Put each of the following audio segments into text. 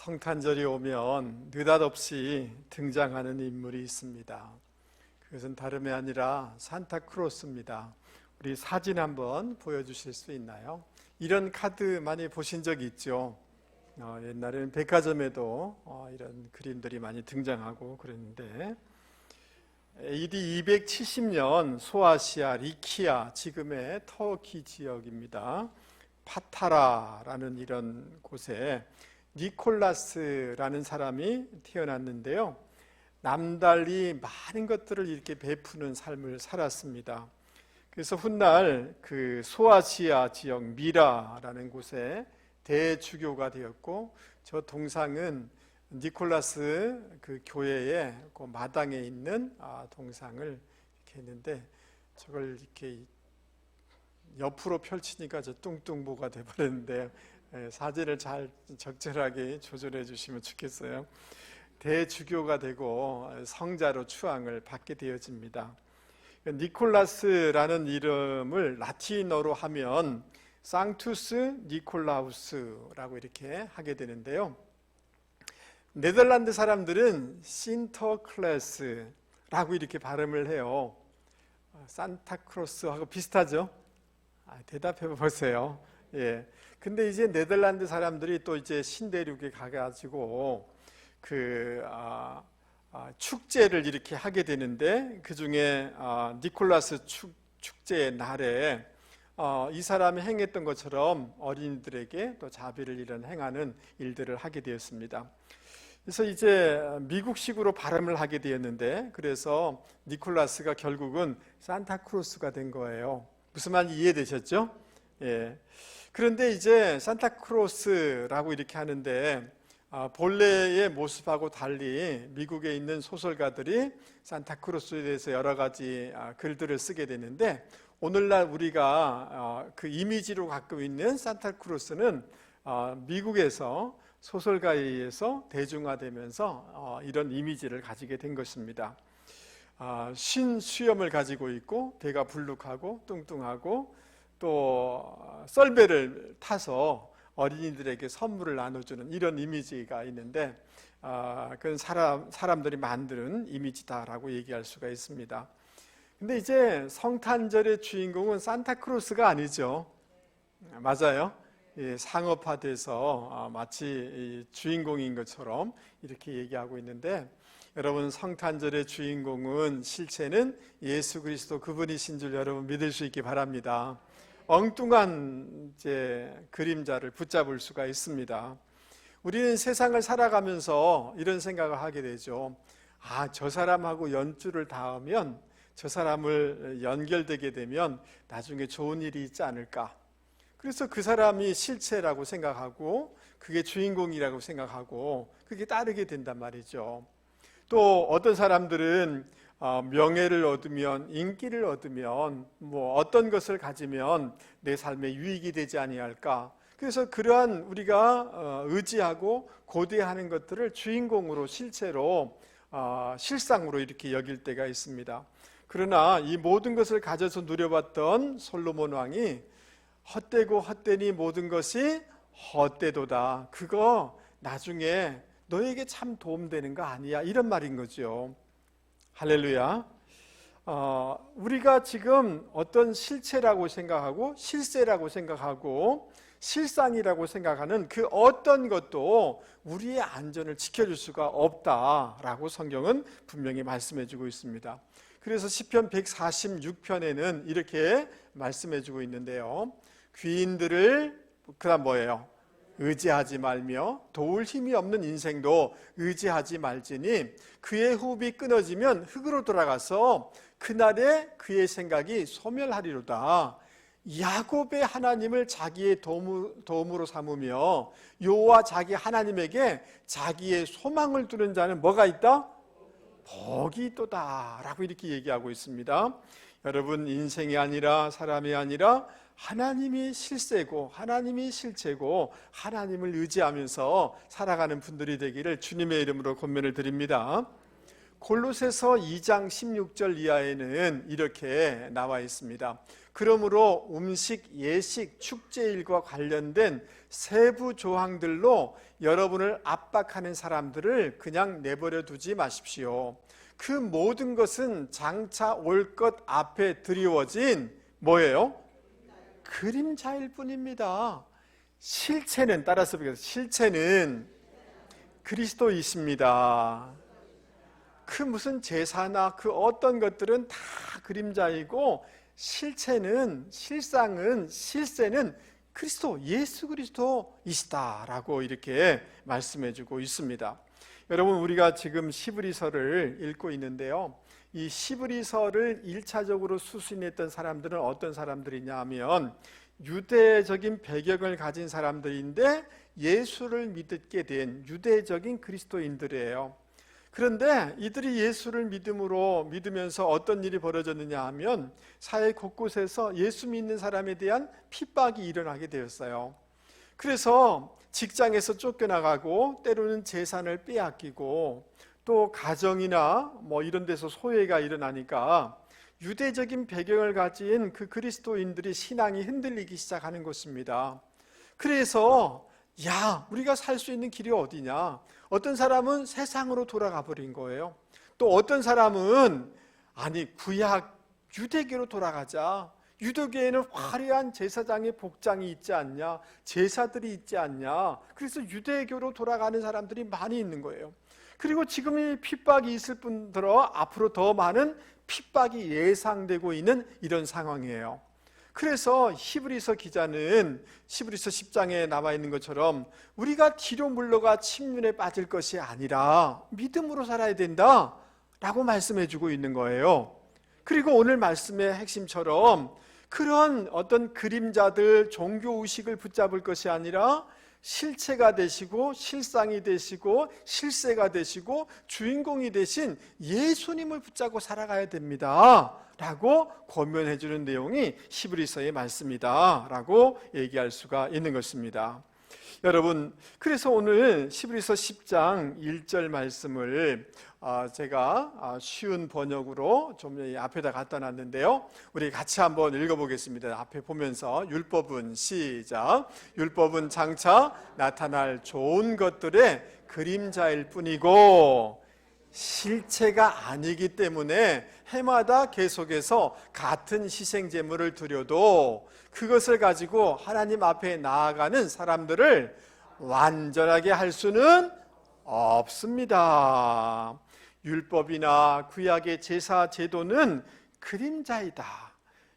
성탄절이 오면 느닷없이 등장하는 인물이 있습니다. 그것은 다름이 아니라 산타크로스입니다. 우리 사진 한번 보여주실 수 있나요? 이런 카드 많이 보신 적 있죠? 옛날에는 백화점에도 이런 그림들이 많이 등장하고 그랬는데, AD 270년 소아시아 리키아, 지금의 터키 지역입니다. 파타라라는 이런 곳에 니콜라스라는 사람이 태어났는데요, 남달리 많은 것들을 이렇게 베푸는 삶을 살았습니다. 그래서 훗날 그 소아시아 지역 미라라는 곳에 대주교가 되었고, 저 동상은 니콜라스 그 교회의 그 마당에 있는 동상을 이렇게 했는데, 저걸 이렇게 옆으로 펼치니까 저 뚱뚱보가 돼버렸는데, 사진을 잘 적절하게 조절해 주시면 좋겠어요. 대주교가 되고 성자로 추앙을 받게 되어집니다. 니콜라스라는 이름을 라틴어로 하면 상투스 니콜라우스라고 이렇게 하게 되는데요, 네덜란드 사람들은 신터클래스라고 이렇게 발음을 해요. 산타크로스하고 비슷하죠? 대답해 보세요. 예. 근데 이제 네덜란드 사람들이 또 이제 신대륙에 가가지고 축제를 이렇게 하게 되는데, 그 중에 니콜라스 축제의 날에 이 사람이 행했던 것처럼 어린이들에게 또 자비를 이런 행하는 일들을 하게 되었습니다. 그래서 이제 미국식으로 발음을 하게 되었는데, 그래서 니콜라스가 결국은 산타크로스가 된 거예요. 무슨 말인지 이해되셨죠? 예. 그런데 이제 산타크로스라고 이렇게 하는데, 본래의 모습하고 달리 미국에 있는 소설가들이 산타크로스에 대해서 여러 가지 글들을 쓰게 되는데, 오늘날 우리가 그 이미지로 갖고 있는 산타크로스는 미국에서 소설가에 의해서 대중화되면서 이런 이미지를 가지게 된 것입니다. 신수염을 가지고 있고, 배가 불룩하고 뚱뚱하고, 또 썰매를 타서 어린이들에게 선물을 나눠주는 이런 이미지가 있는데, 그건 사람들이 만드는 이미지다라고 얘기할 수가 있습니다. 근데 이제 성탄절의 주인공은 산타크로스가 아니죠. 맞아요. 상업화돼서 마치 주인공인 것처럼 이렇게 얘기하고 있는데, 여러분, 성탄절의 주인공은 실체는 예수 그리스도 그분이신 줄 여러분 믿을 수 있기 바랍니다. 엉뚱한 그림자를 붙잡을 수가 있습니다. 우리는 세상을 살아가면서 이런 생각을 하게 되죠. 저 사람하고 연줄을 닿으면, 저 사람을 연결되게 되면 나중에 좋은 일이 있지 않을까. 그래서 그 사람이 실체라고 생각하고, 그게 주인공이라고 생각하고, 그게 따르게 된단 말이죠. 또 어떤 사람들은 명예를 얻으면, 인기를 얻으면, 어떤 것을 가지면 내 삶에 유익이 되지 아니할까. 그래서 그러한 우리가 의지하고 고대하는 것들을 주인공으로, 실체로, 실상으로 이렇게 여길 때가 있습니다. 그러나 이 모든 것을 가져서 누려봤던 솔로몬 왕이 헛되고 헛되니 모든 것이 헛되도다. 그거 나중에 너에게 참 도움되는 거 아니야, 이런 말인 거죠. 할렐루야. 우리가 지금 어떤 실체라고 생각하고, 실세라고 생각하고, 실상이라고 생각하는 그 어떤 것도 우리의 안전을 지켜줄 수가 없다라고 성경은 분명히 말씀해주고 있습니다. 그래서 시편 146편에는 이렇게 말씀해주고 있는데요, 귀인들을, 그다음 뭐예요? 의지하지 말며 도울 힘이 없는 인생도 의지하지 말지니 그의 호흡이 끊어지면 흙으로 돌아가서 그날에 그의 생각이 소멸하리로다. 야곱의 하나님을 자기의 도움으로 삼으며 여호와 자기 하나님에게 자기의 소망을 두는 자는 뭐가 있다? 복이 있도다 라고 이렇게 얘기하고 있습니다. 여러분, 인생이 아니라, 사람이 아니라 하나님이 실세고 하나님이 실체고 하나님을 의지하면서 살아가는 분들이 되기를 주님의 이름으로 권면을 드립니다. 골로새서 2장 16절 이하에는 이렇게 나와 있습니다. 그러므로 음식, 예식, 축제일과 관련된 세부 조항들로 여러분을 압박하는 사람들을 그냥 내버려 두지 마십시오. 그 모든 것은 장차 올 것 앞에 드리워진 뭐예요? 그림자일 뿐입니다. 실체는, 따라서 보겠습니다. 실체는 그리스도이십니다. 그 무슨 제사나 그 어떤 것들은 다 그림자이고 실체는, 실세는 그리스도, 예수 그리스도이시다라고 이렇게 말씀해주고 있습니다. 여러분, 우리가 지금 시브리서를 읽고 있는데요, 이 시브리서를 1차적으로 수신했던 사람들은 어떤 사람들이냐 하면 유대적인 배경을 가진 사람들인데 예수를 믿게 된 유대적인 그리스도인들이에요. 그런데 이들이 예수를 믿으면서 어떤 일이 벌어졌느냐 하면 사회 곳곳에서 예수 믿는 사람에 대한 핍박이 일어나게 되었어요. 그래서 직장에서 쫓겨나가고 때로는 재산을 빼앗기고 또 가정이나 이런 데서 소외가 일어나니까 유대적인 배경을 가진 그 그리스도인들이 신앙이 흔들리기 시작하는 것입니다. 그래서 우리가 살 수 있는 길이 어디냐? 어떤 사람은 세상으로 돌아가 버린 거예요. 또 어떤 사람은 구약 유대교로 돌아가자. 유대교에는 화려한 제사장의 복장이 있지 않냐? 제사들이 있지 않냐? 그래서 유대교로 돌아가는 사람들이 많이 있는 거예요. 그리고 지금 이 핍박이 있을 뿐더러 앞으로 더 많은 핍박이 예상되고 있는 이런 상황이에요. 그래서 히브리서 기자는 히브리서 10장에 나와 있는 것처럼 우리가 뒤로 물러가 침륜에 빠질 것이 아니라 믿음으로 살아야 된다 라고 말씀해 주고 있는 거예요. 그리고 오늘 말씀의 핵심처럼 그런 어떤 그림자들, 종교의식을 붙잡을 것이 아니라 실체가 되시고 실상이 되시고 실세가 되시고 주인공이 되신 예수님을 붙잡고 살아가야 됩니다 라고 권면해 주는 내용이 히브리서의 말씀이다 라고 얘기할 수가 있는 것입니다. 여러분, 그래서 오늘 히브리서 10장 1절 말씀을 제가 쉬운 번역으로 좀 앞에다 갖다 놨는데요, 우리 같이 한번 읽어보겠습니다. 앞에 보면서 율법은 시작. 율법은 장차 나타날 좋은 것들의 그림자일 뿐이고 실체가 아니기 때문에 해마다 계속해서 같은 희생 제물을 드려도 그것을 가지고 하나님 앞에 나아가는 사람들을 완전하게 할 수는 없습니다. 율법이나 구약의 제사 제도는 그림자이다.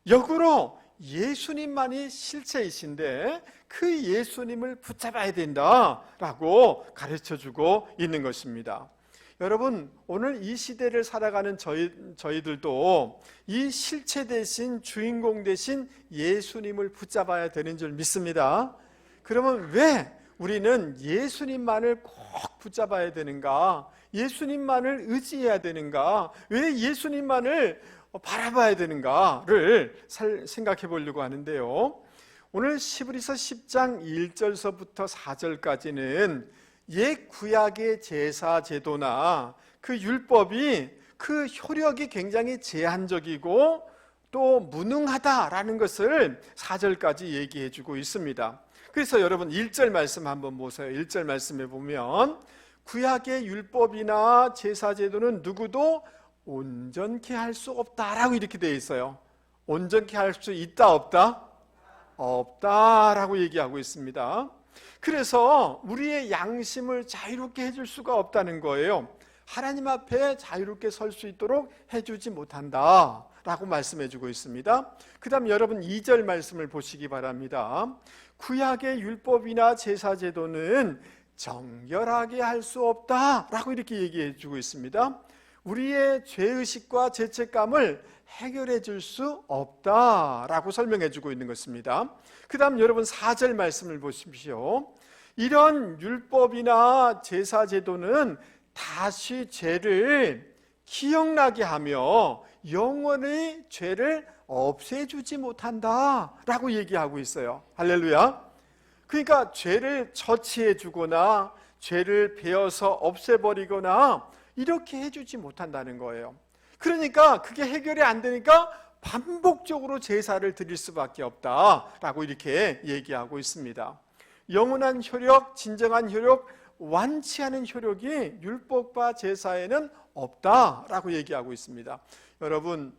역으로 예수님만이 실체이신데 그 예수님을 붙잡아야 된다라고 가르쳐주고 있는 것입니다. 여러분, 오늘 이 시대를 살아가는 저희들도 이 실체 대신 주인공 대신 예수님을 붙잡아야 되는 줄 믿습니다. 그러면 왜 우리는 예수님만을 꼭 붙잡아야 되는가? 예수님만을 의지해야 되는가? 왜 예수님만을 바라봐야 되는가를 생각해 보려고 하는데요, 오늘 히브리서 10장 1절서부터 4절까지는 옛 구약의 제사 제도나 그 율법이 그 효력이 굉장히 제한적이고 또 무능하다라는 것을 4절까지 얘기해 주고 있습니다. 그래서 여러분 1절 말씀 한번 보세요. 1절 말씀에 보면 구약의 율법이나 제사 제도는 누구도 온전케 할 수 없다라고 이렇게 되어 있어요. 온전케 할 수 있다 없다? 없다라고 얘기하고 있습니다. 그래서 우리의 양심을 자유롭게 해줄 수가 없다는 거예요. 하나님 앞에 자유롭게 설 수 있도록 해주지 못한다 라고 말씀해주고 있습니다. 그 다음 여러분 2절 말씀을 보시기 바랍니다. 구약의 율법이나 제사 제도는 정결하게 할 수 없다 라고 이렇게 얘기해 주고 있습니다. 우리의 죄의식과 죄책감을 해결해 줄 수 없다라고 설명해 주고 있는 것입니다. 그 다음 여러분 4절 말씀을 보십시오. 이런 율법이나 제사 제도는 다시 죄를 기억나게 하며 영원히 죄를 없애주지 못한다라고 얘기하고 있어요. 할렐루야. 그러니까 죄를 처치해 주거나 죄를 베어서 없애버리거나 이렇게 해주지 못한다는 거예요. 그러니까 그게 해결이 안 되니까 반복적으로 제사를 드릴 수밖에 없다라고 이렇게 얘기하고 있습니다. 영원한 효력, 진정한 효력, 완치하는 효력이 율법과 제사에는 없다라고 얘기하고 있습니다. 여러분,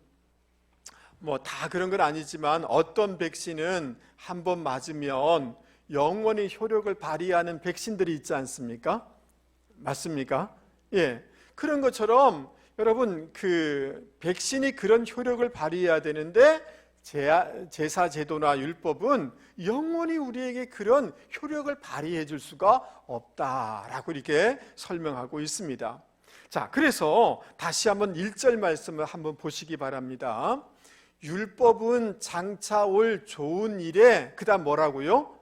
뭐 다 그런 건 아니지만 어떤 백신은 한 번 맞으면 영원히 효력을 발휘하는 백신들이 있지 않습니까? 맞습니까? 예. 그런 것처럼 여러분, 그 백신이 그런 효력을 발휘해야 되는데 제사 제도나 율법은 영원히 우리에게 그런 효력을 발휘해 줄 수가 없다라고 이렇게 설명하고 있습니다. 자, 그래서 다시 한번 1절 말씀을 한번 보시기 바랍니다. 율법은 장차 올 좋은 일에 그다음 뭐라고요?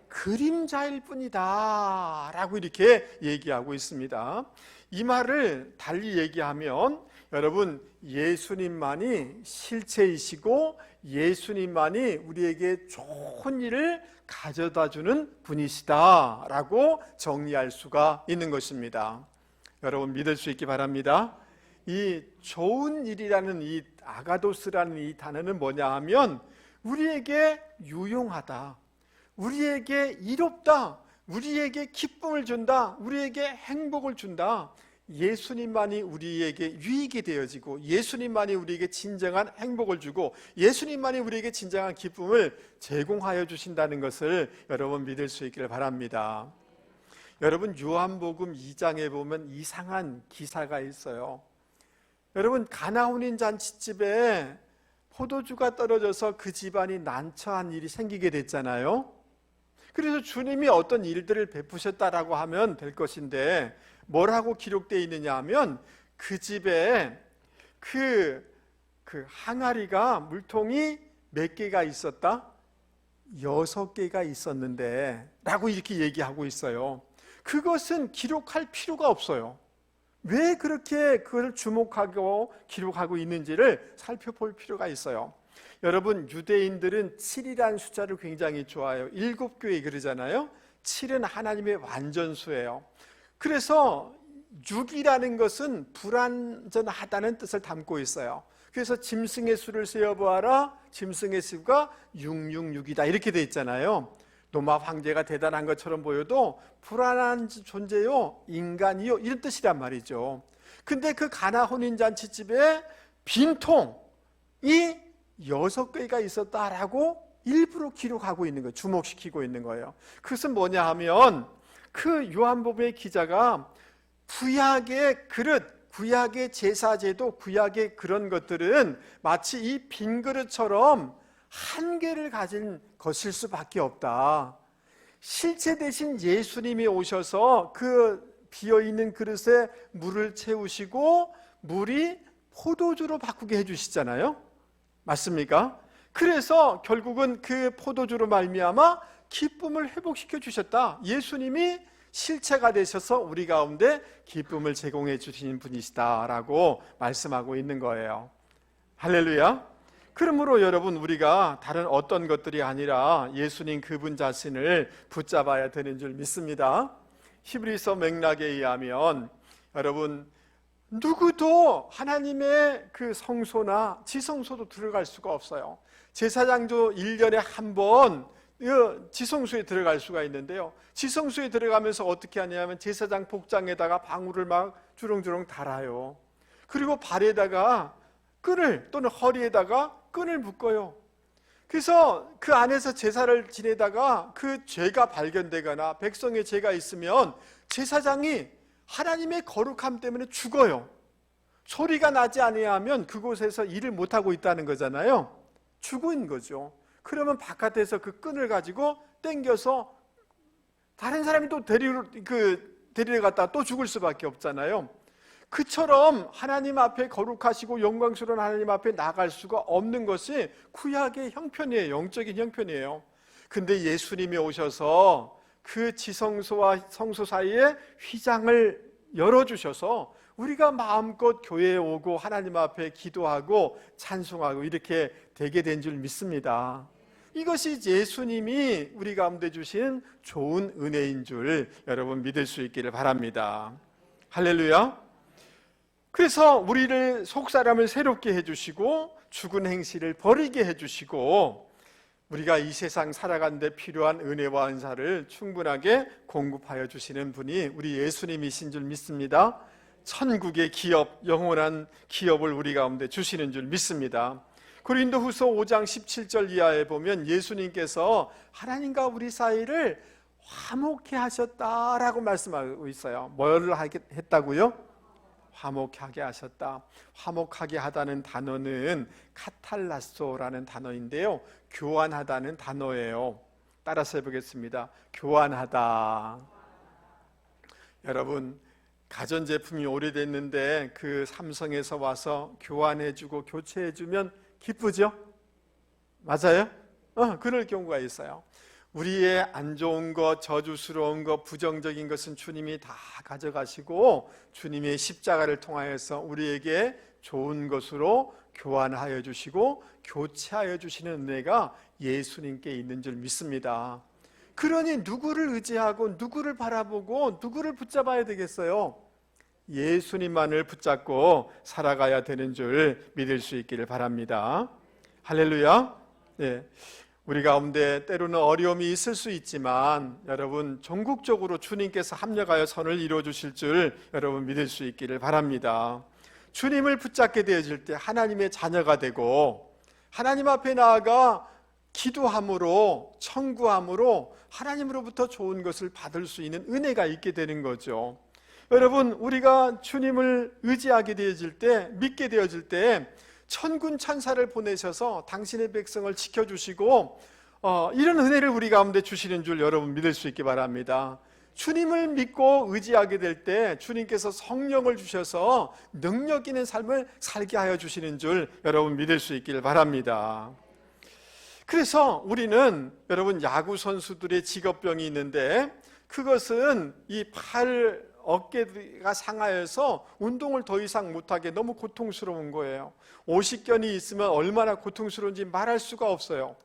그림자일 뿐이다 라고 이렇게 얘기하고 있습니다. 이 말을 달리 얘기하면 여러분, 예수님만이 실체이시고 예수님만이 우리에게 좋은 일을 가져다 주는 분이시다 라고 정리할 수가 있는 것입니다. 여러분, 믿을 수 있기 바랍니다. 이 좋은 일이라는 이 아가도스라는 이 단어는 뭐냐 하면 우리에게 유용하다, 우리에게 이롭다, 우리에게 기쁨을 준다, 우리에게 행복을 준다, 예수님만이 우리에게 유익이 되어지고 예수님만이 우리에게 진정한 행복을 주고 예수님만이 우리에게 진정한 기쁨을 제공하여 주신다는 것을 여러분 믿을 수 있기를 바랍니다. 여러분, 요한복음 2장에 보면 이상한 기사가 있어요. 여러분, 가나 혼인 잔치집에 포도주가 떨어져서 그 집안이 난처한 일이 생기게 됐잖아요. 그래서 주님이 어떤 일들을 베푸셨다라고 하면 될 것인데 뭐라고 기록되어 있느냐 하면 그 집에 그 항아리가 물통이 몇 개가 있었다? 6개가 있었는데 라고 이렇게 얘기하고 있어요. 그것은 기록할 필요가 없어요. 왜 그렇게 그걸 주목하고 기록하고 있는지를 살펴볼 필요가 있어요. 여러분, 유대인들은 7이라는 숫자를 굉장히 좋아해요. 7교회 그러잖아요. 7은 하나님의 완전수예요. 그래서 6이라는 것은 불완전하다는 뜻을 담고 있어요. 그래서 짐승의 수를 세어보아라, 짐승의 수가 666이다 이렇게 돼 있잖아요. 노마 황제가 대단한 것처럼 보여도 불안한 존재요, 인간이요, 이런 뜻이란 말이죠. 근데 그 가나 혼인잔치집에 빈통이 6개가 있었다라고 일부러 기록하고 있는 거예요. 주목시키고 있는 거예요. 그것은 뭐냐 하면 그 요한복음의 기자가 구약의 그릇, 구약의 제사제도, 구약의 그런 것들은 마치 이 빈 그릇처럼 한계를 가진 것일 수밖에 없다. 실체 대신 예수님이 오셔서 그 비어있는 그릇에 물을 채우시고 물이 포도주로 바꾸게 해주시잖아요. 맞습니까? 그래서 결국은 그 포도주로 말미암아 기쁨을 회복시켜 주셨다. 예수님이 실체가 되셔서 우리 가운데 기쁨을 제공해 주시는 분이시다라고 말씀하고 있는 거예요. 할렐루야. 그러므로 여러분, 우리가 다른 어떤 것들이 아니라 예수님 그분 자신을 붙잡아야 되는 줄 믿습니다. 히브리서 맥락에 의하면 여러분, 누구도 하나님의 그 성소나 지성소도 들어갈 수가 없어요. 제사장도 1년에 한 번 지성소에 들어갈 수가 있는데요, 지성소에 들어가면서 어떻게 하냐면 제사장 복장에다가 방울을 막 주렁주렁 달아요. 그리고 발에다가 끈을, 또는 허리에다가 끈을 묶어요. 그래서 그 안에서 제사를 지내다가 그 죄가 발견되거나 백성의 죄가 있으면 제사장이 하나님의 거룩함 때문에 죽어요. 소리가 나지 아니하면 그곳에서 일을 못하고 있다는 거잖아요. 죽은 거죠. 그러면 바깥에서 그 끈을 가지고 땡겨서 다른 사람이 또 데리러 갔다가 또 죽을 수밖에 없잖아요. 그처럼 하나님 앞에 거룩하시고 영광스러운 하나님 앞에 나갈 수가 없는 것이 구약의 형편이에요. 영적인 형편이에요. 근데 예수님이 오셔서 그 지성소와 성소 사이에 휘장을 열어주셔서 우리가 마음껏 교회에 오고 하나님 앞에 기도하고 찬송하고 이렇게 되게 된 줄 믿습니다. 이것이 예수님이 우리 가운데 주신 좋은 은혜인 줄 여러분 믿을 수 있기를 바랍니다. 할렐루야. 그래서 우리를 속사람을 새롭게 해주시고 죽은 행실을 버리게 해주시고 우리가 이 세상 살아가는 데 필요한 은혜와 은사를 충분하게 공급하여 주시는 분이 우리 예수님이신 줄 믿습니다. 천국의 기업, 영원한 기업을 우리 가운데 주시는 줄 믿습니다. 고린도후서 5장 17절 이하에 보면 예수님께서 하나님과 우리 사이를 화목케 하셨다라고 말씀하고 있어요. 뭘 했다고요? 화목하게 하셨다. 화목하게 하다는 단어는 카탈라소라는 단어인데요, 교환하다는 단어예요. 따라서 해보겠습니다. 교환하다. 여러분, 가전제품이 오래됐는데 그 삼성에서 와서 교환해주고 교체해주면 기쁘죠? 맞아요? 그럴 경우가 있어요. 우리의 안 좋은 것, 저주스러운 것, 부정적인 것은 주님이 다 가져가시고 주님의 십자가를 통하여서 우리에게 좋은 것으로 교환하여 주시고 교체하여 주시는 은혜가 예수님께 있는 줄 믿습니다. 그러니 누구를 의지하고 누구를 바라보고 누구를 붙잡아야 되겠어요? 예수님만을 붙잡고 살아가야 되는 줄 믿을 수 있기를 바랍니다. 할렐루야. 네. 우리 가운데 때로는 어려움이 있을 수 있지만 여러분, 전국적으로 주님께서 합력하여 선을 이루어 주실 줄 여러분 믿을 수 있기를 바랍니다. 주님을 붙잡게 되어질 때 하나님의 자녀가 되고 하나님 앞에 나아가 기도함으로, 청구함으로 하나님으로부터 좋은 것을 받을 수 있는 은혜가 있게 되는 거죠. 여러분, 우리가 주님을 의지하게 되어질 때, 믿게 되어질 때 천군 천사를 보내셔서 당신의 백성을 지켜주시고 이런 은혜를 우리 가운데 주시는 줄 여러분 믿을 수 있기 바랍니다. 주님을 믿고 의지하게 될 때 주님께서 성령을 주셔서 능력 있는 삶을 살게 하여 주시는 줄 여러분 믿을 수 있기를 바랍니다. 그래서 우리는 여러분, 야구 선수들의 직업병이 있는데 그것은 이 어깨가 상하여서 운동을 더 이상 못하게 너무 고통스러운 거예요. 오십견이 있으면 얼마나 고통스러운지 말할 수가 없어요.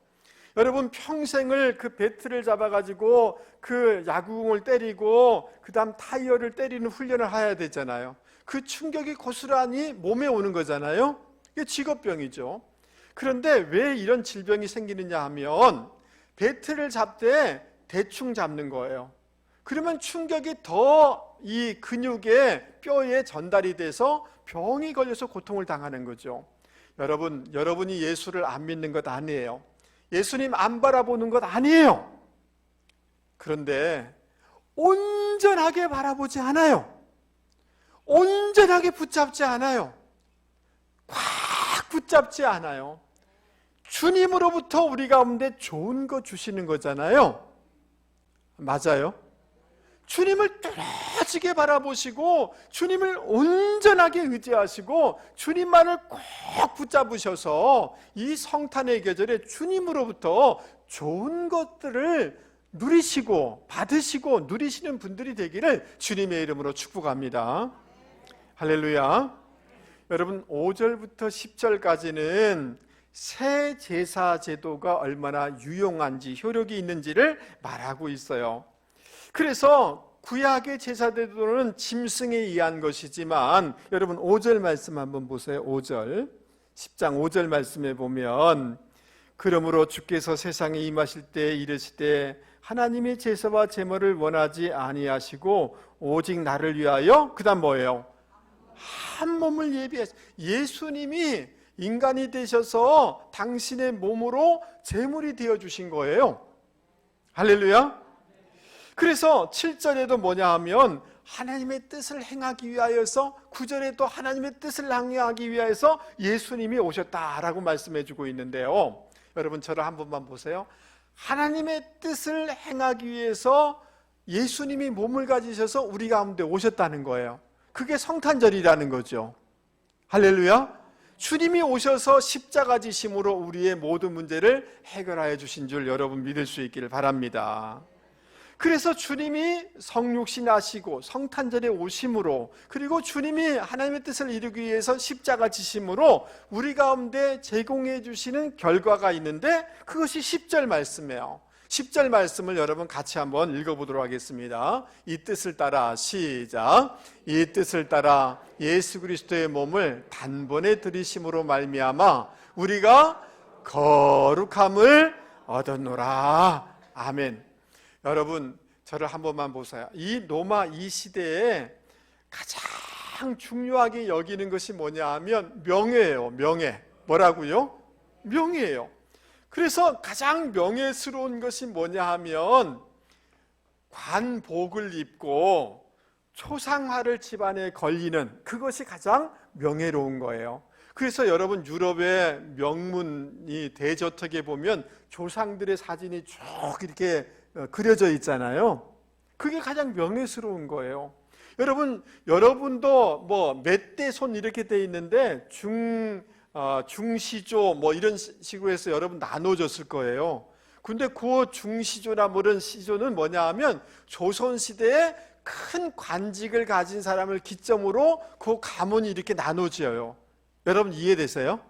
여러분, 평생을 그 배트를 잡아가지고 그 야구공을 때리고 그 다음 타이어를 때리는 훈련을 해야 되잖아요. 그 충격이 고스란히 몸에 오는 거잖아요. 이게 직업병이죠. 그런데 왜 이런 질병이 생기느냐 하면 배트를 잡되 대충 잡는 거예요. 그러면 충격이 더 이 근육에, 뼈에 전달이 돼서 병이 걸려서 고통을 당하는 거죠. 여러분이 예수를 안 믿는 것 아니에요. 예수님 안 바라보는 것 아니에요. 그런데 온전하게 바라보지 않아요. 온전하게 붙잡지 않아요. 꽉 붙잡지 않아요. 주님으로부터 우리 가운데 좋은 거 주시는 거잖아요. 맞아요? 주님을 뚫어지게 바라보시고 주님을 온전하게 의지하시고 주님만을 꼭 붙잡으셔서 이 성탄의 계절에 주님으로부터 좋은 것들을 누리시고 받으시고 누리시는 분들이 되기를 주님의 이름으로 축복합니다. 할렐루야. 여러분, 5절부터 10절까지는 새 제사 제도가 얼마나 유용한지, 효력이 있는지를 말하고 있어요. 그래서 구약의 제사 제도는 짐승에 의한 것이지만 여러분, 5절 말씀 한번 보세요. 5절, 10장 5절 말씀에 보면 그러므로 주께서 세상에 임하실 때 이르시되 하나님의 제사와 제물을 원하지 아니하시고 오직 나를 위하여, 그 다음 뭐예요? 한 몸을 예비하시. 예수님이 인간이 되셔서 당신의 몸으로 제물이 되어주신 거예요. 할렐루야. 그래서 7절에도 뭐냐 하면 하나님의 뜻을 행하기 위하여서, 9절에도 하나님의 뜻을 행하기 위하여서 예수님이 오셨다라고 말씀해 주고 있는데요, 여러분 저를 한 번만 보세요. 하나님의 뜻을 행하기 위해서 예수님이 몸을 가지셔서 우리 가운데 오셨다는 거예요. 그게 성탄절이라는 거죠. 할렐루야. 주님이 오셔서 십자가 지심으로 우리의 모든 문제를 해결하여 주신 줄 여러분 믿을 수 있기를 바랍니다. 그래서 주님이 성육신 하시고 성탄절에 오심으로, 그리고 주님이 하나님의 뜻을 이루기 위해서 십자가 지심으로 우리 가운데 제공해 주시는 결과가 있는데 그것이 10절 말씀이에요. 10절 말씀을 여러분 같이 한번 읽어보도록 하겠습니다. 이 뜻을 따라, 시작. 이 뜻을 따라 예수 그리스도의 몸을 단번에 들이심으로 말미암아 우리가 거룩함을 얻었노라. 아멘. 여러분, 저를 한 번만 보세요. 이 로마 이 시대에 가장 중요하게 여기는 것이 뭐냐 하면 명예예요. 명예. 뭐라고요? 명예예요. 그래서 가장 명예스러운 것이 뭐냐 하면 관복을 입고 초상화를 집안에 걸리는 그것이 가장 명예로운 거예요. 그래서 여러분, 유럽의 명문이 대저택에 보면 조상들의 사진이 쭉 이렇게 그려져 있잖아요. 그게 가장 명예스러운 거예요. 여러분도 뭐 몇 대 손 이렇게 돼 있는데 중시조 뭐 이런 식으로 해서 여러분 나눠졌을 거예요. 근데 그 중시조나 뭐 이런 시조는 뭐냐 하면 조선시대에 큰 관직을 가진 사람을 기점으로 그 가문이 이렇게 나눠져요. 여러분 이해되세요?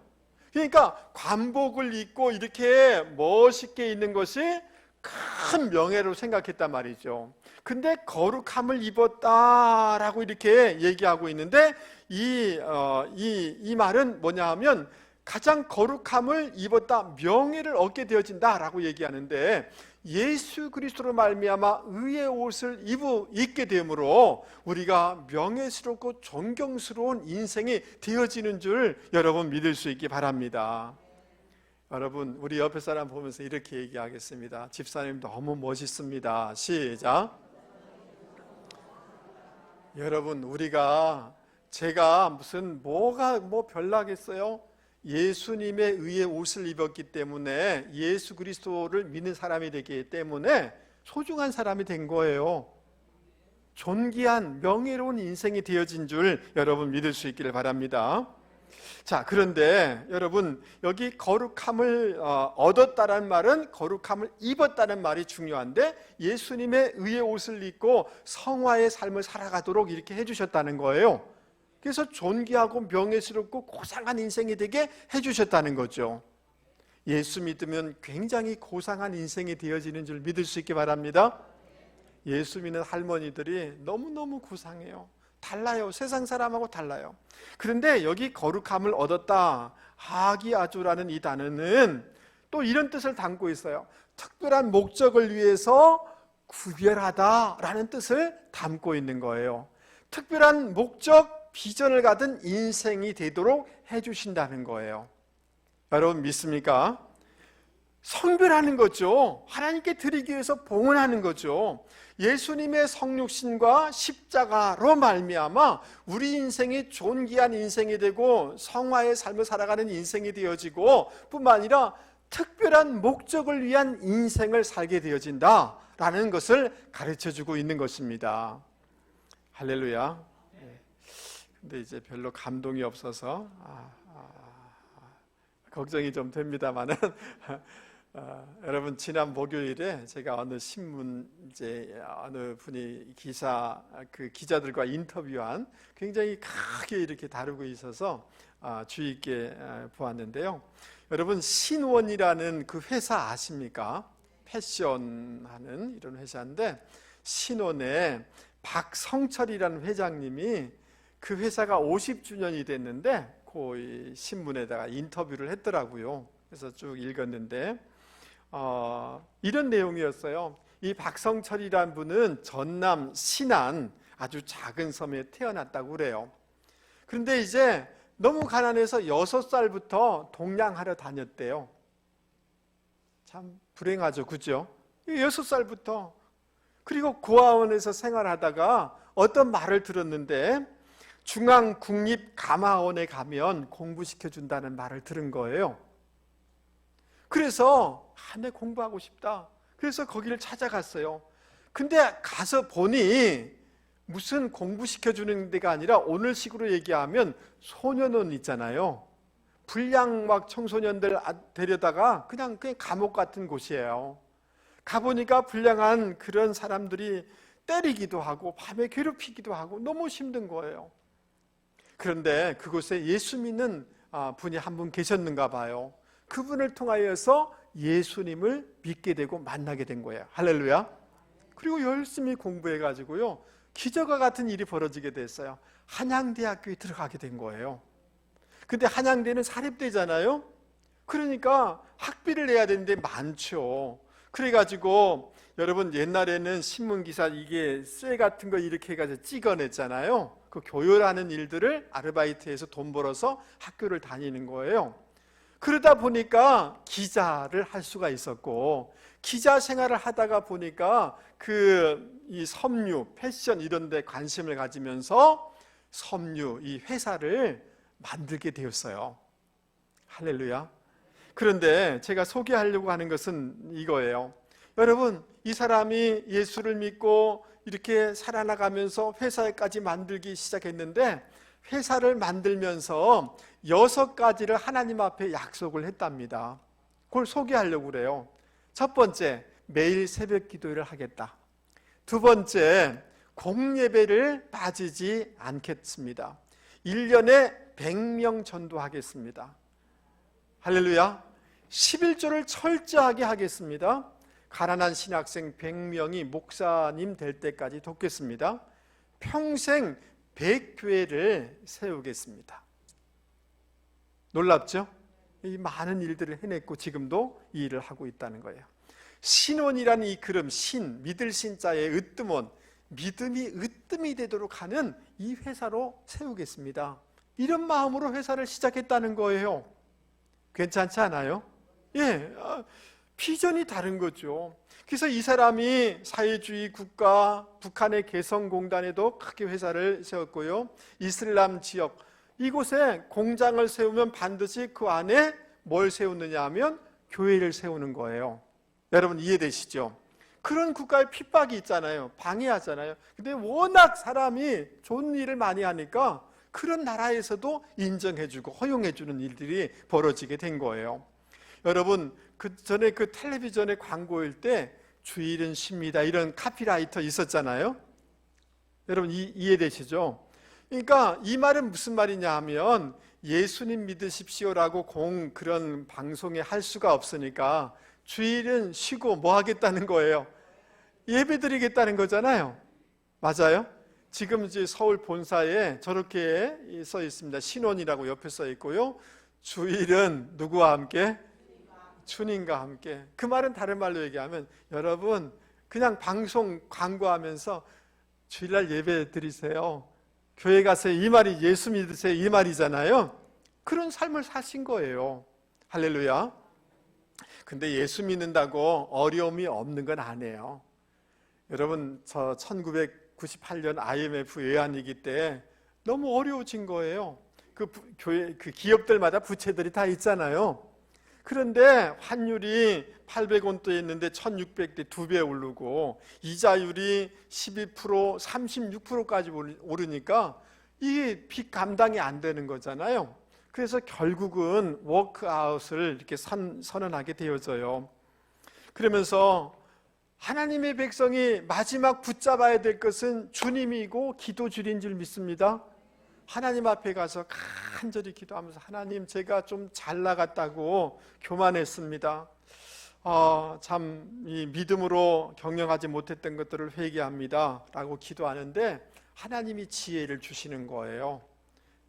그러니까 관복을 입고 이렇게 멋있게 있는 것이 큰 명예로 생각했단 말이죠. 근데 거룩함을 입었다라고 이렇게 얘기하고 있는데 이 말은 뭐냐 하면 가장 거룩함을 입었다, 명예를 얻게 되어진다라고 얘기하는데, 예수 그리스도로 말미암아 의의 옷을 입게 되므로 우리가 명예스럽고 존경스러운 인생이 되어지는 줄 여러분 믿을 수 있기 바랍니다. 여러분, 우리 옆에 사람 보면서 이렇게 얘기하겠습니다. 집사님 너무 멋있습니다. 시작. 여러분, 제가 무슨 뭐 별나겠어요? 예수님의 의의 옷을 입었기 때문에, 예수 그리스도를 믿는 사람이 되기 때문에 소중한 사람이 된 거예요. 존귀한 명예로운 인생이 되어진 줄 여러분 믿을 수 있기를 바랍니다. 자, 그런데 여러분, 여기 거룩함을 얻었다는 말은 거룩함을 입었다는 말이 중요한데, 예수님의 의의 옷을 입고 성화의 삶을 살아가도록 이렇게 해주셨다는 거예요. 그래서 존귀하고 명예스럽고 고상한 인생이 되게 해주셨다는 거죠. 예수 믿으면 굉장히 고상한 인생이 되어지는 줄 믿을 수 있기 바랍니다. 예수 믿는 할머니들이 너무너무 고상해요. 달라요. 세상 사람하고 달라요. 그런데 여기 거룩함을 얻었다, 하기아주라는 이 단어는 또 이런 뜻을 담고 있어요. 특별한 목적을 위해서 구별하다라는 뜻을 담고 있는 거예요. 특별한 목적, 비전을 가진 인생이 되도록 해주신다는 거예요. 여러분 믿습니까? 성별하는 거죠. 하나님께 드리기 위해서 봉헌하는 거죠. 예수님의 성육신과 십자가로 말미암아 우리 인생이 존귀한 인생이 되고 성화의 삶을 살아가는 인생이 되어지고, 뿐만 아니라 특별한 목적을 위한 인생을 살게 되어진다라는 것을 가르쳐주고 있는 것입니다. 할렐루야. 근데 이제 별로 감동이 없어서 걱정이 좀 됩니다만은 여러분, 지난 목요일에 제가 어느 신문 어느 분이 기자들과 인터뷰한, 굉장히 크게 이렇게 다루고 있어서 주의 있게 보았는데요. 여러분, 신원이라는 그 회사 아십니까? 패션하는 이런 회사인데, 신원의 박성철이라는 회장님이 그 회사가 50주년이 됐는데 그 신문에다가 인터뷰를 했더라고요. 그래서 쭉 읽었는데 이런 내용이었어요. 이 박성철이란 분은 전남 신안 아주 작은 섬에 태어났다고 그래요. 그런데 이제 너무 가난해서 6살부터 동양하러 다녔대요. 참 불행하죠, 그죠? 6살부터. 그리고 고아원에서 생활하다가 어떤 말을 들었는데, 중앙국립감화원에 가면 공부시켜준다는 말을 들은 거예요. 그래서 내 공부하고 싶다. 그래서 거기를 찾아갔어요. 근데 가서 보니 무슨 공부시켜주는 데가 아니라, 오늘식으로 얘기하면 소년원 있잖아요. 불량막 청소년들 데려다가 그냥 감옥 같은 곳이에요. 가보니까 불량한 그런 사람들이 때리기도 하고 밤에 괴롭히기도 하고 너무 힘든 거예요. 그런데 그곳에 예수 믿는 분이 한 분 계셨는가 봐요. 그분을 통하여서 예수님을 믿게 되고 만나게 된 거예요. 할렐루야. 그리고 열심히 공부해가지고요, 기적과 같은 일이 벌어지게 됐어요. 한양대학교에 들어가게 된 거예요. 근데 한양대는 사립대잖아요. 그러니까 학비를 내야 되는데 많죠. 그래가지고 여러분 옛날에는 신문기사 이게 쇠 같은 거 이렇게 해가지고 찍어냈잖아요. 그 교열하는 일들을 아르바이트해서 돈 벌어서 학교를 다니는 거예요. 그러다 보니까 기자를 할 수가 있었고, 기자 생활을 하다가 보니까 이 섬유, 패션 이런 데 관심을 가지면서 섬유, 이 회사를 만들게 되었어요. 할렐루야. 그런데 제가 소개하려고 하는 것은 이거예요. 여러분, 이 사람이 예수를 믿고 이렇게 살아나가면서 회사까지 만들기 시작했는데, 회사를 만들면서 6가지를 하나님 앞에 약속을 했답니다. 그걸 소개하려고 그래요. 첫 번째, 매일 새벽 기도를 하겠다. 두 번째, 공예배를 빠지지 않겠습니다. 1년에 100명 전도하겠습니다. 할렐루야. 11조를 철저하게 하겠습니다. 가난한 신학생 100명이 목사님 될 때까지 돕겠습니다. 평생 100교회를 세우겠습니다. 놀랍죠? 이 많은 일들을 해냈고 지금도 이 일을 하고 있다는 거예요. 신원이라는 이 그름, 신, 믿을 신자의 으뜸원, 믿음이 으뜸이 되도록 하는 이 회사로 세우겠습니다. 이런 마음으로 회사를 시작했다는 거예요. 괜찮지 않아요? 예, 비전이 다른 거죠. 그래서 이 사람이 사회주의 국가 북한의 개성공단에도 크게 회사를 세웠고요. 이슬람 지역 이곳에 공장을 세우면 반드시 그 안에 뭘 세우느냐 하면 교회를 세우는 거예요. 여러분 이해되시죠? 그런 국가에 핍박이 있잖아요. 방해하잖아요. 근데 워낙 사람이 좋은 일을 많이 하니까 그런 나라에서도 인정해주고 허용해주는 일들이 벌어지게 된 거예요. 여러분 그 전에 그 텔레비전의 광고일 때 주일은 쉽니다 이런 카피라이터 있었잖아요. 여러분 이해되시죠? 그러니까 이 말은 무슨 말이냐 하면 예수님 믿으십시오라고 그런 방송에 할 수가 없으니까 주일은 쉬고 뭐 하겠다는 거예요? 예배 드리겠다는 거잖아요. 맞아요? 지금 이제 서울 본사에 저렇게 써 있습니다. 신원이라고 옆에 써 있고요. 주일은 누구와 함께? 주님과 함께. 그 말은 다른 말로 얘기하면 여러분 그냥 방송 광고하면서 주일날 예배 드리세요. 교회 가세요. 이 말이 예수 믿으세요. 이 말이잖아요. 그런 삶을 사신 거예요. 할렐루야. 근데 예수 믿는다고 어려움이 없는 건 아니에요. 여러분 저 1998년 IMF 외환위기 때 너무 어려워진 거예요. 그 기업들마다 부채들이 다 있잖아요. 그런데 환율이 800원대였는데 1600대 2배 오르고 이자율이 12%, 36%까지 오르니까 이게 빚 감당이 안 되는 거잖아요. 그래서 결국은 워크아웃을 이렇게 선언하게 되어져요. 그러면서 하나님의 백성이 마지막 붙잡아야 될 것은 주님이고 기도줄인 줄 믿습니다. 하나님 앞에 가서 간절히 기도하면서 하나님 제가 좀 잘 나갔다고 교만했습니다. 참 이 믿음으로 경영하지 못했던 것들을 회개합니다 라고 기도하는데 하나님이 지혜를 주시는 거예요.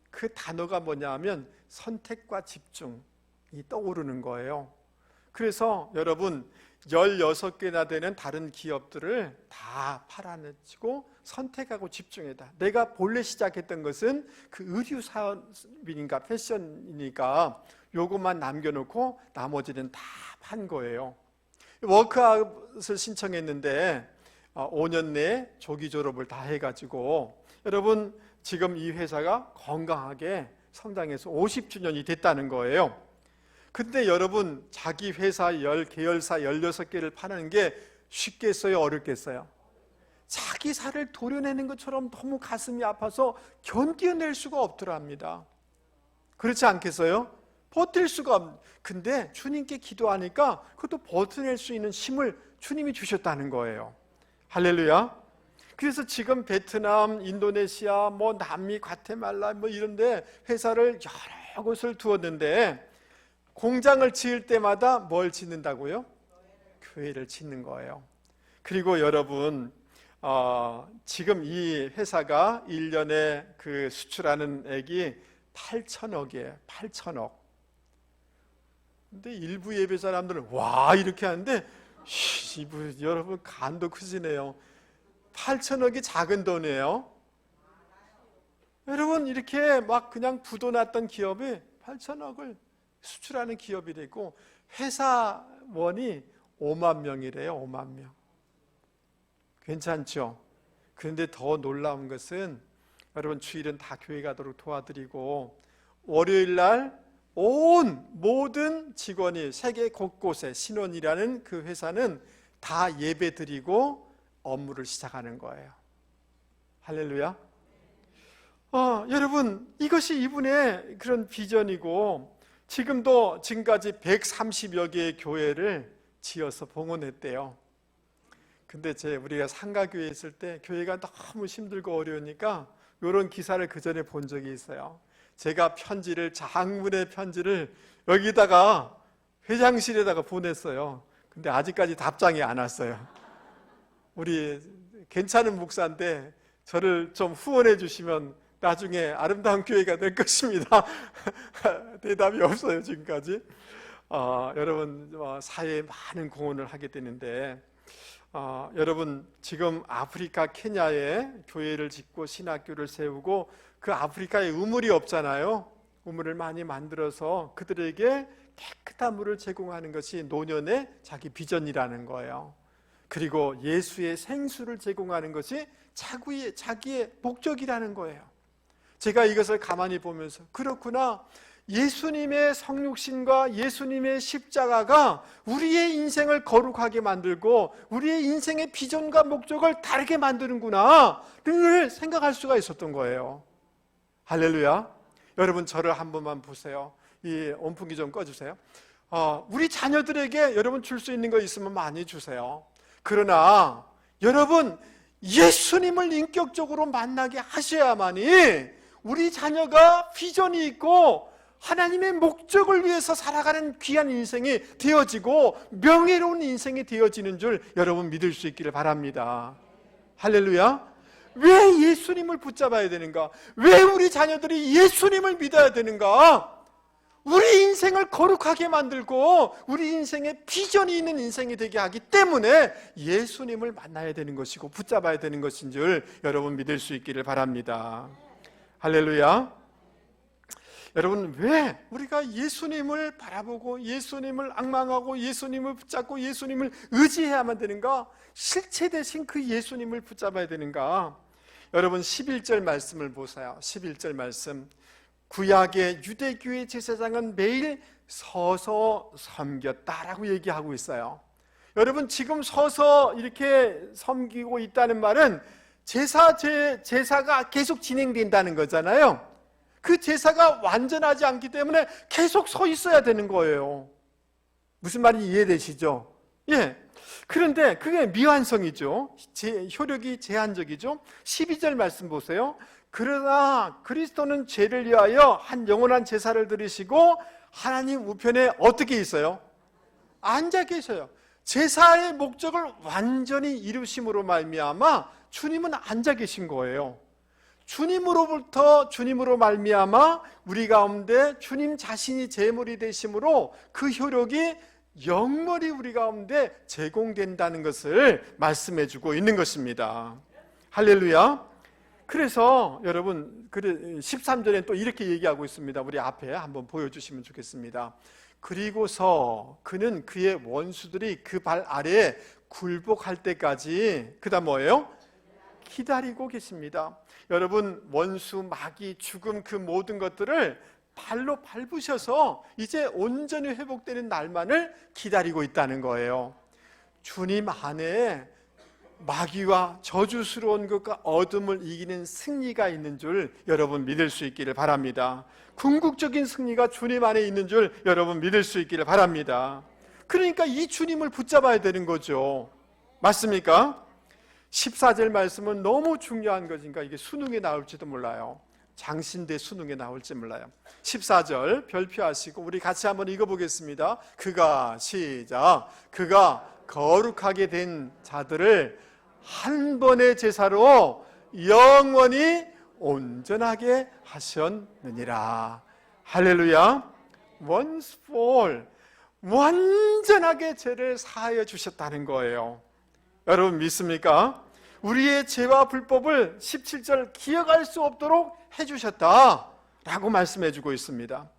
그 단어가 뭐냐 하면 선택과 집중이 떠오르는 거예요. 그래서 여러분 16개나 되는 다른 기업들을 다 팔아내고 선택하고 집중했다. 내가 본래 시작했던 것은 그 의류 사업이니까 패션이니까 요것만 남겨놓고 나머지는 다 판 거예요. 워크아웃을 신청했는데 5년 내에 조기 졸업을 다 해가지고 여러분 지금 이 회사가 건강하게 성장해서 50주년이 됐다는 거예요. 근데 여러분 자기 회사 계열사 16개를 파는 게 쉽겠어요? 어렵겠어요? 자기 살을 도려내는 것처럼 너무 가슴이 아파서 견뎌낼 수가 없더랍니다. 그렇지 않겠어요? 버틸 수가 근데 주님께 기도하니까 그것도 버텨낼 수 있는 힘을 주님이 주셨다는 거예요. 할렐루야. 그래서 지금 베트남, 인도네시아, 남미, 과테말라 이런데 회사를 여러 곳을 두었는데 공장을 지을 때마다 뭘 짓는다고요? 교회를 짓는 거예요. 그리고 여러분 지금 이 회사가 1년에 그 수출하는 액이 8천억이에요. 8천억. 근데 일부 예배 사람들은 와 이렇게 하는데 여러분 간도 크시네요. 8천억이 작은 돈이에요. 여러분 이렇게 막 그냥 부도 났던 기업이 8천억을 수출하는 기업이 되고 회사원이 5만 명이래요. 5만 명. 괜찮죠? 그런데 더 놀라운 것은 여러분 주일은 다 교회 가도록 도와드리고 월요일 날 온 모든 직원이 세계 곳곳에 신원이라는 그 회사는 다 예배 드리고 업무를 시작하는 거예요. 할렐루야. 여러분 이것이 이분의 그런 비전이고 지금까지 130여 개의 교회를 지어서 봉헌했대요. 근데 우리가 상가교회에 있을 때 교회가 너무 힘들고 어려우니까 이런 기사를 그 전에 본 적이 있어요. 제가 장문의 편지를 여기다가 회장실에다가 보냈어요. 근데 아직까지 답장이 안 왔어요. 우리 괜찮은 목사인데 저를 좀 후원해 주시면 나중에 아름다운 교회가 될 것입니다. 대답이 없어요 지금까지. 여러분 사회에 많은 공헌을 하게 되는데 여러분 지금 아프리카 케냐에 교회를 짓고 신학교를 세우고 그 아프리카에 우물이 없잖아요. 우물을 많이 만들어서 그들에게 깨끗한 물을 제공하는 것이 노년의 자기 비전이라는 거예요. 그리고 예수의 생수를 제공하는 것이 자기의 목적이라는 거예요. 제가 이것을 가만히 보면서 그렇구나, 예수님의 성육신과 예수님의 십자가가 우리의 인생을 거룩하게 만들고 우리의 인생의 비전과 목적을 다르게 만드는구나 늘 생각할 수가 있었던 거예요. 할렐루야. 여러분 저를 한 번만 보세요. 이 온풍기 좀 꺼주세요. 우리 자녀들에게 여러분 줄 수 있는 거 있으면 많이 주세요. 그러나 여러분 예수님을 인격적으로 만나게 하셔야만이 우리 자녀가 비전이 있고 하나님의 목적을 위해서 살아가는 귀한 인생이 되어지고 명예로운 인생이 되어지는 줄 여러분 믿을 수 있기를 바랍니다. 할렐루야. 왜 예수님을 붙잡아야 되는가? 왜 우리 자녀들이 예수님을 믿어야 되는가? 우리 인생을 거룩하게 만들고 우리 인생에 비전이 있는 인생이 되게 하기 때문에 예수님을 만나야 되는 것이고 붙잡아야 되는 것인 줄 여러분 믿을 수 있기를 바랍니다. 할렐루야. 여러분 왜 우리가 예수님을 바라보고 예수님을 앙망하고 예수님을 붙잡고 예수님을 의지해야만 되는가? 실체 대신 그 예수님을 붙잡아야 되는가? 여러분 11절 말씀을 보세요. 11절 말씀. 구약의 유대교회 제사장은 매일 서서 섬겼다라고 얘기하고 있어요. 여러분 지금 서서 이렇게 섬기고 있다는 말은 제사가 계속 진행된다는 거잖아요. 그 제사가 완전하지 않기 때문에 계속 서 있어야 되는 거예요. 무슨 말인지 이해되시죠? 예. 그런데 그게 미완성이죠. 효력이 제한적이죠. 12절 말씀 보세요. 그러나 그리스도는 죄를 위하여 한 영원한 제사를 드리시고 하나님 우편에 어떻게 있어요? 앉아 계셔요. 제사의 목적을 완전히 이루심으로 말미암아 주님은 앉아 계신 거예요. 주님으로 말미암아 우리 가운데 주님 자신이 제물이 되심으로 그 효력이 영원히 우리 가운데 제공된다는 것을 말씀해 주고 있는 것입니다. 할렐루야. 그래서 여러분 13절에 또 이렇게 얘기하고 있습니다. 우리 앞에 한번 보여주시면 좋겠습니다. 그리고서 그는 그의 원수들이 그 발 아래에 굴복할 때까지 그 다음 뭐예요? 기다리고 계십니다. 여러분 원수, 마귀, 죽음 그 모든 것들을 발로 밟으셔서 이제 온전히 회복되는 날만을 기다리고 있다는 거예요. 주님 안에 마귀와 저주스러운 것과 어둠을 이기는 승리가 있는 줄 여러분 믿을 수 있기를 바랍니다. 궁극적인 승리가 주님 안에 있는 줄 여러분 믿을 수 있기를 바랍니다. 그러니까 이 주님을 붙잡아야 되는 거죠. 맞습니까? 14절 말씀은 너무 중요한 것인가 이게 수능에 나올지도 몰라요. 장신대 수능에 나올지 몰라요. 14절 별표하시고 우리 같이 한번 읽어보겠습니다. 그가 시작. 그가 거룩하게 된 자들을 한 번의 제사로 영원히 온전하게 하셨느니라. 할렐루야. Once for all, 완전하게 죄를 사하여 주셨다는 거예요. 여러분 믿습니까? 우리의 죄와 불법을 17절 기억할 수 없도록 해주셨다라고 말씀해 주고 있습니다.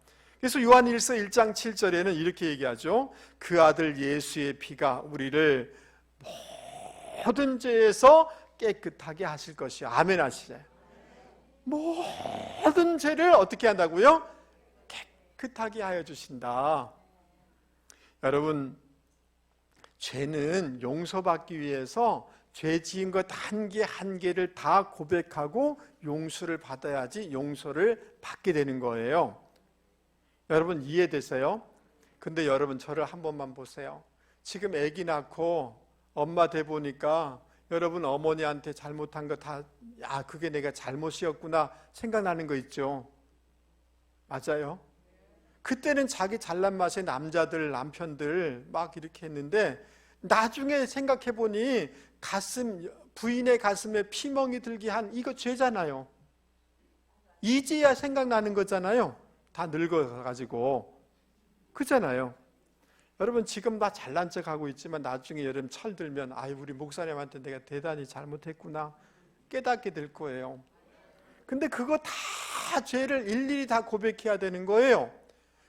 그래서 요한일서 1장 7절에는 이렇게 얘기하죠. 그 아들 예수의 피가 우리를 모든 죄에서 깨끗하게 하실 것이요. 아멘 하시죠. 모든 죄를 어떻게 한다고요? 깨끗하게 하여 주신다. 여러분, 죄는 용서받기 위해서 죄 지은 것 한 개 한 개를 다 고백하고 용서를 받아야지 용서를 받게 되는 거예요. 여러분 이해되세요? 근데 여러분 저를 한 번만 보세요. 지금 아기 낳고 엄마 돼 보니까 여러분 어머니한테 잘못한 거 다 그게 내가 잘못이었구나 생각나는 거 있죠? 맞아요? 그때는 자기 잘난 맛의 남자들, 남편들 막 이렇게 했는데 나중에 생각해 보니 부인의 가슴에 피멍이 들게 한 이거 죄잖아요. 이제야 생각나는 거잖아요. 다 늙어가지고. 그잖아요. 여러분 지금 나 잘난 척하고 있지만 나중에 여러분 철들면 우리 목사님한테 내가 대단히 잘못했구나 깨닫게 될 거예요. 근데 그거 다 죄를 일일이 다 고백해야 되는 거예요.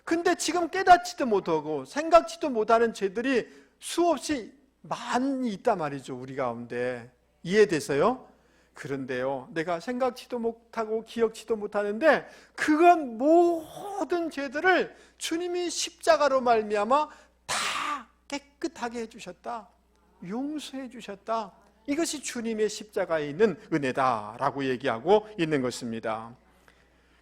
근데 지금 깨닫지도 못하고 생각지도 못하는 죄들이 수없이 많이 있단 말이죠. 우리 가운데. 이해되세요? 그런데요, 내가 생각지도 못하고 기억지도 못하는데 그건 모든 죄들을 주님이 십자가로 말미암아 다 깨끗하게 해주셨다, 용서해 주셨다. 이것이 주님의 십자가에 있는 은혜다라고 얘기하고 있는 것입니다.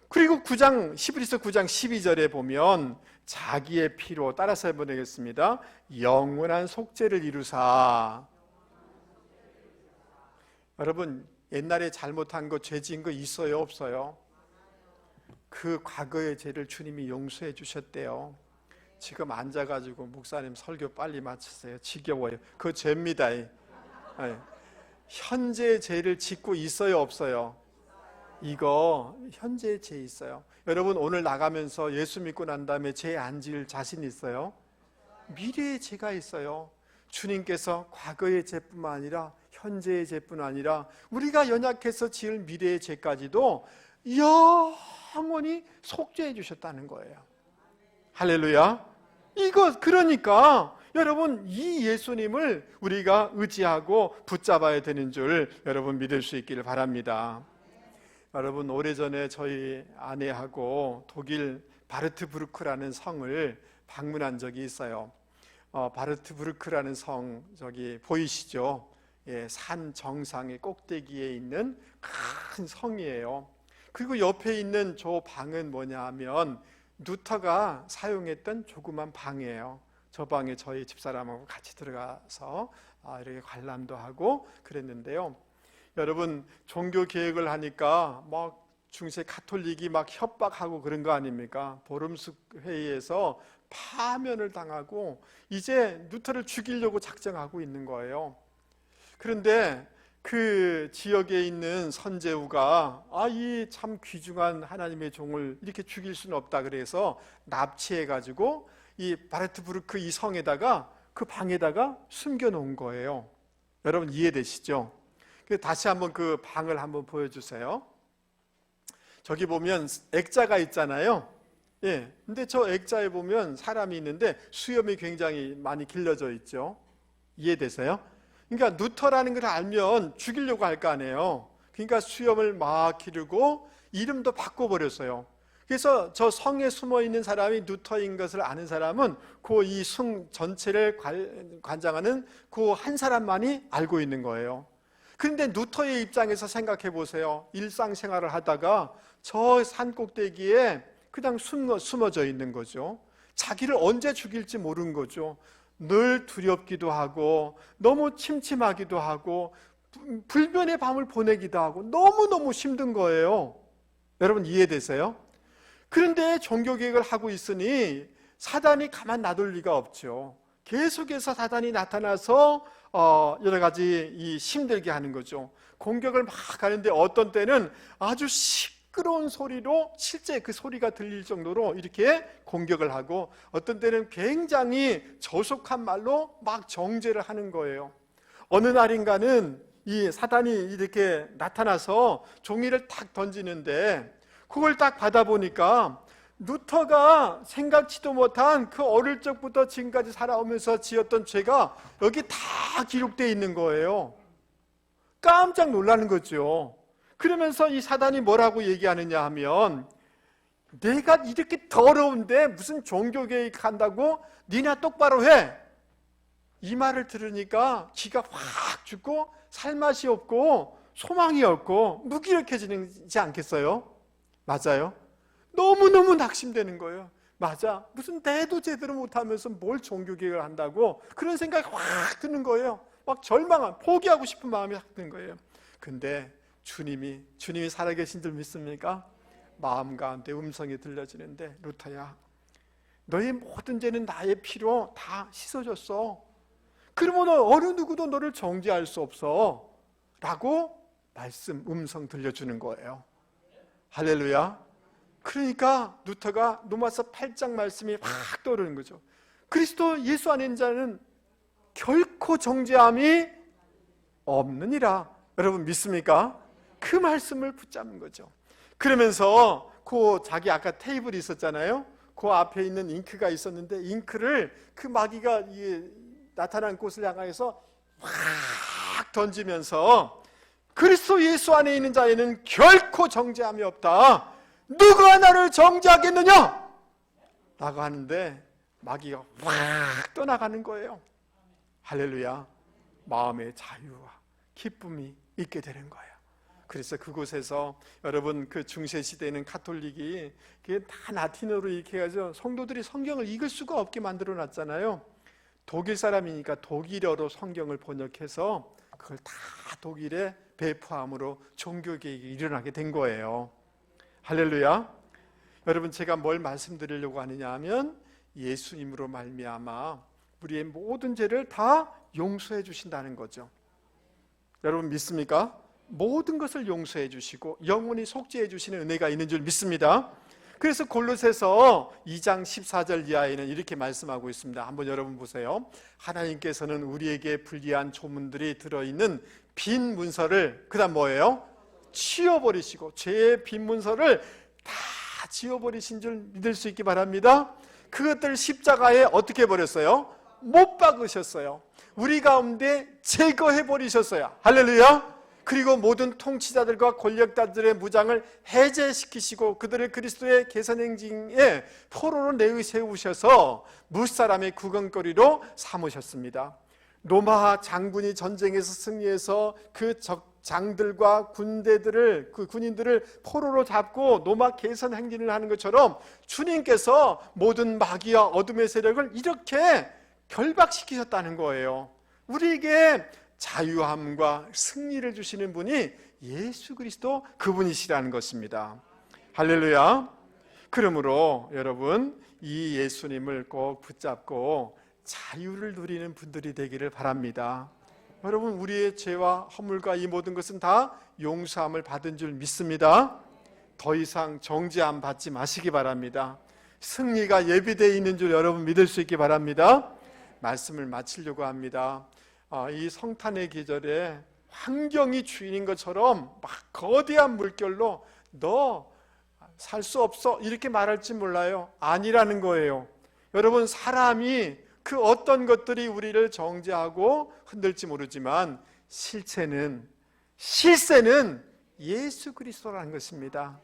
그리고 히브리서 9장 12절에 보면 자기의 피로, 따라서 해보겠습니다. 영원한 속죄를 이루사. 여러분 옛날에 잘못한 거, 죄 지은 거 있어요 없어요? 그 과거의 죄를 주님이 용서해 주셨대요. 지금 앉아가지고 목사님 설교 빨리 마치세요, 지겨워요. 그거 죄입니다. 현재의 죄를 짓고 있어요 없어요? 이거 현재의 죄 있어요. 여러분 오늘 나가면서 예수 믿고 난 다음에 죄 안 지을 자신 있어요? 미래의 죄가 있어요. 주님께서 과거의 죄뿐만 아니라 현재의 죄뿐 아니라 우리가 연약해서 지을 미래의 죄까지도 영원히 속죄해 주셨다는 거예요. 할렐루야. 그러니까 여러분 이 예수님을 우리가 의지하고 붙잡아야 되는 줄 여러분 믿을 수 있기를 바랍니다. 여러분 오래전에 저희 아내하고 독일 바르트부르크라는 성을 방문한 적이 있어요. 바르트부르크라는 성 저기 보이시죠? 산 정상의 꼭대기에 있는 큰 성이에요. 그리고 옆에 있는 저 방은 뭐냐 하면 루터가 사용했던 조그만 방이에요. 저 방에 저희 집사람하고 같이 들어가서 이렇게 관람도 하고 그랬는데요. 여러분 종교 개혁을 하니까 막 중세 가톨릭이 막 협박하고 그런 거 아닙니까? 보름숙 회의에서 파면을 당하고 이제 루터를 죽이려고 작정하고 있는 거예요. 그런데 그 지역에 있는 선제우가 이 참 귀중한 하나님의 종을 이렇게 죽일 수는 없다 그래서 납치해가지고 이 바르트부르크 이 성에다가 그 방에다가 숨겨놓은 거예요. 여러분 이해되시죠? 다시 한번 그 방을 한번 보여주세요. 저기 보면 액자가 있잖아요. 근데 저 액자에 보면 사람이 있는데 수염이 굉장히 많이 길러져 있죠. 이해되세요? 그러니까 루터라는 걸 알면 죽이려고 할 거 아니에요. 그러니까 수염을 막 기르고 이름도 바꿔버렸어요. 그래서 저 성에 숨어 있는 사람이 루터인 것을 아는 사람은 그 이 성 전체를 관장하는 그 한 사람만이 알고 있는 거예요. 그런데 루터의 입장에서 생각해 보세요. 일상생활을 하다가 저 산 꼭대기에 그냥 숨어져 있는 거죠. 자기를 언제 죽일지 모르는 거죠. 늘 두렵기도 하고 너무 침침하기도 하고 불변의 밤을 보내기도 하고 너무너무 힘든 거예요. 여러분 이해되세요? 그런데 종교개혁을 하고 있으니 사단이 가만 놔둘 리가 없죠. 계속해서 사단이 나타나서 여러 가지 힘들게 하는 거죠. 공격을 막 하는데 어떤 때는 아주 시끄러운 소리로 실제 그 소리가 들릴 정도로 이렇게 공격을 하고, 어떤 때는 굉장히 저속한 말로 막 정죄를 하는 거예요. 어느 날인가는 이 사단이 이렇게 나타나서 종이를 탁 던지는데, 그걸 딱 받아보니까 루터가 생각지도 못한 그 어릴 적부터 지금까지 살아오면서 지었던 죄가 여기 다 기록되어 있는 거예요. 깜짝 놀라는 거죠. 그러면서 이 사단이 뭐라고 얘기하느냐 하면, 내가 이렇게 더러운데 무슨 종교개혁 한다고? 니나 똑바로 해. 이 말을 들으니까 기가 확 죽고 살맛이 없고 소망이 없고 무기력해지지 않겠어요? 맞아요? 너무너무 낙심되는 거예요. 맞아, 무슨 내도 제대로 못하면서 뭘 종교개혁을 한다고, 그런 생각이 확 드는 거예요. 막 절망한, 포기하고 싶은 마음이 확 드는 거예요. 근데 주님이 살아계신 줄 믿습니까? 마음 가운데 음성이 들려지는데, 루터야, 너의 모든 죄는 나의 피로 다 씻어졌어. 그러면 어느 누구도 너를 정죄할 수 없어 라고 음성 들려주는 거예요. 할렐루야. 그러니까 루터가 로마서 8장 말씀이 확 떠오르는 거죠. 그리스도 예수 안에 있는 자는 결코 정죄함이 없느니라. 여러분 믿습니까? 그 말씀을 붙잡는 거죠. 그러면서 그 자기 아까 테이블이 있었잖아요. 그 앞에 있는 잉크가 있었는데, 잉크를 그 마귀가 나타난 곳을 향해서 확 던지면서, 그리스도 예수 안에 있는 자에는 결코 정죄함이 없다. 누가 나를 정죄하겠느냐? 라고 하는데 마귀가 확 떠나가는 거예요. 할렐루야. 마음의 자유와 기쁨이 있게 되는 거예요. 그래서 그곳에서 여러분, 그 중세시대에는 가톨릭이 다 라틴어로 이렇게 해가지고 성도들이 성경을 읽을 수가 없게 만들어 놨잖아요. 독일 사람이니까 독일어로 성경을 번역해서 그걸 다 독일에 배포함으로 종교개혁이 일어나게 된 거예요. 할렐루야. 여러분, 제가 뭘 말씀드리려고 하느냐 하면, 예수님으로 말미암아 우리의 모든 죄를 다 용서해 주신다는 거죠. 여러분 믿습니까? 모든 것을 용서해 주시고 영원히 속죄해 주시는 은혜가 있는 줄 믿습니다. 그래서 골로새서 2장 14절 이하에는 이렇게 말씀하고 있습니다. 한번 여러분 보세요. 하나님께서는 우리에게 불리한 조문들이 들어있는 빈 문서를, 그 다음 뭐예요? 치워버리시고, 죄의 빈 문서를 다 지워버리신 줄 믿을 수 있기 바랍니다. 그것들 십자가에 어떻게 버렸어요? 못 박으셨어요. 우리 가운데 제거해버리셨어요. 할렐루야. 그리고 모든 통치자들과 권력자들의 무장을 해제시키시고 그들을 그리스도의 개선행진에 포로로 내세우셔서 무사람의 구경거리로 삼으셨습니다. 로마 장군이 전쟁에서 승리해서 그 장들과 군대들을, 그 군인들을 포로로 잡고 노마 개선 행진을 하는 것처럼 주님께서 모든 마귀와 어둠의 세력을 이렇게 결박시키셨다는 거예요. 우리에게 자유함과 승리를 주시는 분이 예수 그리스도, 그분이시라는 것입니다. 할렐루야. 그러므로 여러분, 이 예수님을 꼭 붙잡고 자유를 누리는 분들이 되기를 바랍니다. 여러분, 우리의 죄와 허물과 이 모든 것은 다 용서함을 받은 줄 믿습니다. 더 이상 정죄함 받지 마시기 바랍니다. 승리가 예비되어 있는 줄 여러분 믿을 수 있기 바랍니다. 말씀을 마치려고 합니다. 이 성탄의 계절에 환경이 주인인 것처럼 막 거대한 물결로 너 살 수 없어 이렇게 말할지 몰라요. 아니라는 거예요. 여러분, 사람이 그 어떤 것들이 우리를 정죄하고 흔들지 모르지만 실세는 예수 그리스도라는 것입니다.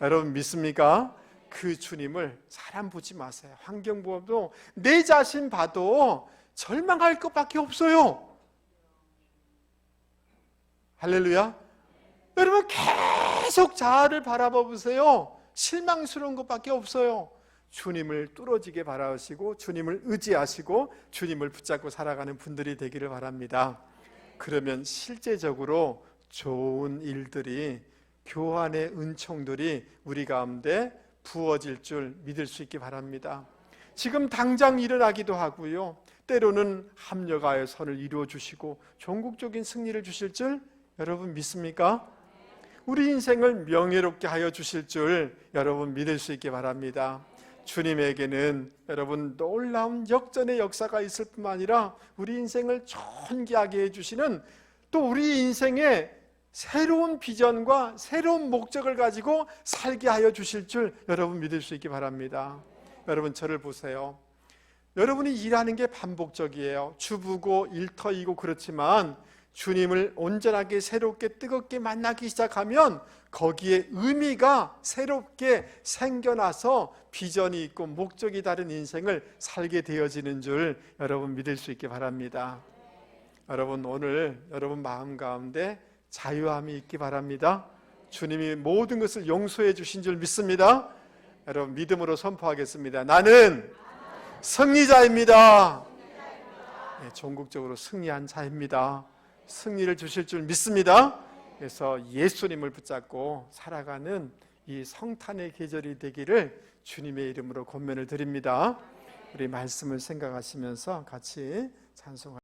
여러분 믿습니까? 그 주님을 사람 보지 마세요. 환경 보도 내 자신 봐도 절망할 것밖에 없어요. 할렐루야. 여러분 계속 자아를 바라봐 보세요. 실망스러운 것밖에 없어요. 주님을 뚫어지게 바라시고 주님을 의지하시고 주님을 붙잡고 살아가는 분들이 되기를 바랍니다. 그러면 실제적으로 좋은 일들이, 교환의 은총들이 우리 가운데 부어질 줄 믿을 수 있기 바랍니다. 지금 당장 일어나기도 하고요, 때로는 합력하여 선을 이루어 주시고 전국적인 승리를 주실 줄 여러분 믿습니까? 우리 인생을 명예롭게 하여 주실 줄 여러분 믿을 수 있기 바랍니다. 주님에게는 여러분 놀라운 역전의 역사가 있을 뿐만 아니라 우리 인생을 존귀하게 해주시는, 또 우리 인생에 새로운 비전과 새로운 목적을 가지고 살게 하여 주실 줄 여러분 믿을 수 있기 바랍니다. 여러분 저를 보세요. 여러분이 일하는 게 반복적이에요. 주부고 일터이고 그렇지만 주님을 온전하게 새롭게 뜨겁게 만나기 시작하면 거기에 의미가 새롭게 생겨나서 비전이 있고 목적이 다른 인생을 살게 되어지는 줄 여러분 믿을 수 있기 바랍니다. 여러분 오늘 여러분 마음 가운데 자유함이 있기 바랍니다. 주님이 모든 것을 용서해 주신 줄 믿습니다. 여러분 믿음으로 선포하겠습니다. 나는 승리자입니다. 네, 전국적으로 승리한 자입니다. 승리를 주실 줄 믿습니다. 그래서 예수님을 붙잡고 살아가는 이 성탄의 계절이 되기를 주님의 이름으로 권면을 드립니다. 우리 말씀을 생각하시면서 같이 찬송합니다.